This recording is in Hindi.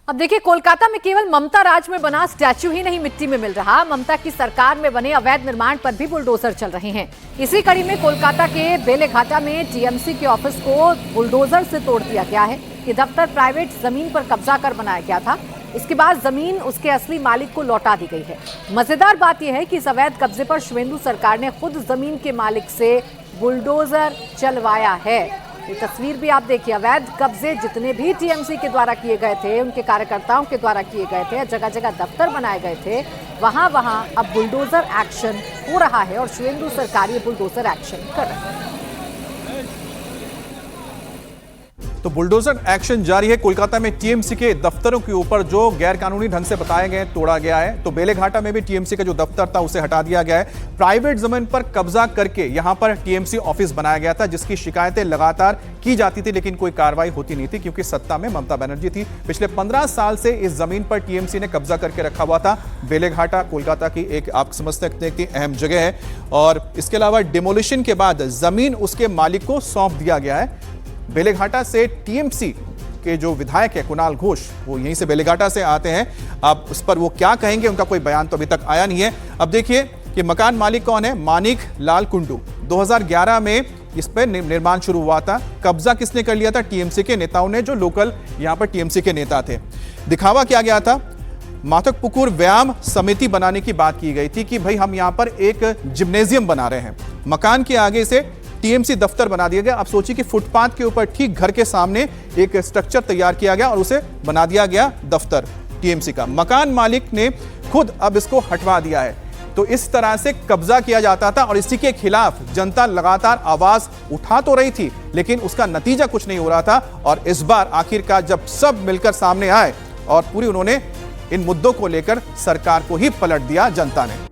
अब देखिए, कोलकाता में केवल ममता राज में बना स्टैच्यू ही नहीं मिट्टी में मिल रहा, ममता की सरकार में बने अवैध निर्माण पर भी बुलडोजर चल रहे हैं। इसी कड़ी में कोलकाता के बेलेघाटा में टीएमसी के ऑफिस को बुलडोजर से तोड़ दिया गया है। ये दफ्तर प्राइवेट जमीन पर कब्जा कर बनाया गया था। इसके बाद जमीन उसके असली मालिक को लौटा दी गई है। मजेदार बात यह है कि इस अवैध कब्जे पर शुवेंदु सरकार ने खुद जमीन के मालिक से बुलडोजर चलवाया है। ये तस्वीर भी आप देखिए, अवैध कब्जे जितने भी टीएमसी के द्वारा किए गए थे, उनके कार्यकर्ताओं के द्वारा किए गए थे, जगह जगह दफ्तर बनाए गए थे, वहां अब बुलडोजर एक्शन हो रहा है और शुवेंदु सरकार ये बुलडोजर एक्शन कर रही है। तो बुलडोजर एक्शन जारी है। कोलकाता में टीएमसी के दफ्तरों के ऊपर जो गैर कानूनी ढंग से बताए गए तोड़ा गया है। तो बेलेघाटा में भी टीएमसी का जो दफ्तर था उसे हटा दिया गया है। प्राइवेट जमीन पर कब्जा करके यहां पर टीएमसी ऑफिस बनाया गया था, जिसकी शिकायतें लगातार की जाती थी, लेकिन कोई कार्रवाई होती नहीं थी क्योंकि सत्ता में ममता बनर्जी थी। पिछले 15 साल से इस जमीन पर टीएमसी ने कब्जा करके रखा हुआ था। बेलेघाटा कोलकाता की एक, आप समझ सकते हैं कि अहम जगह है और इसके अलावा डिमोलिशन के बाद जमीन उसके मालिक को सौंप दिया गया है। बेलेघाटा से टीएमसी के जो विधायक है कुणाल घोष, वो यहीं से बेलेघाटा से आते हैं। अब उस पर वो क्या कहेंगे, उनका कोई बयान तो अभी तक आया नहीं है। अब देखिए कि मकान मालिक कौन है, मानिक लाल कुंडू। 2011 में इस पर निर्माण शुरू हुआ था। कब्जा किसने कर लिया था? टीएमसी के नेताओं ने, जो लोकल यहां पर टीएमसी के नेता थे। दिखावा किया गया था, माथकपुकुर व्यायाम समिति बनाने की बात की गई थी कि भाई हम यहां पर एक जिम्नेजियम बना रहे हैं। मकान के आगे से टीएमसी दफ्तर बना दिया गया। अब सोचिए कि फुटपाथ के ऊपर ठीक घर के सामने एक स्ट्रक्चर तैयार किया गया और उसे बना दिया गया दफ्तर टीएमसी का। मकान मालिक ने खुद अब इसको हटवा दिया है। तो इस तरह से कब्जा किया जाता था और इसी के खिलाफ जनता लगातार आवाज उठा तो रही थी, लेकिन उसका नतीजा कुछ नहीं हो रहा था। और इस बार आखिरकार जब सब मिलकर सामने आए और पूरी उन्होंने इन मुद्दों को लेकर सरकार को ही पलट दिया जनता ने।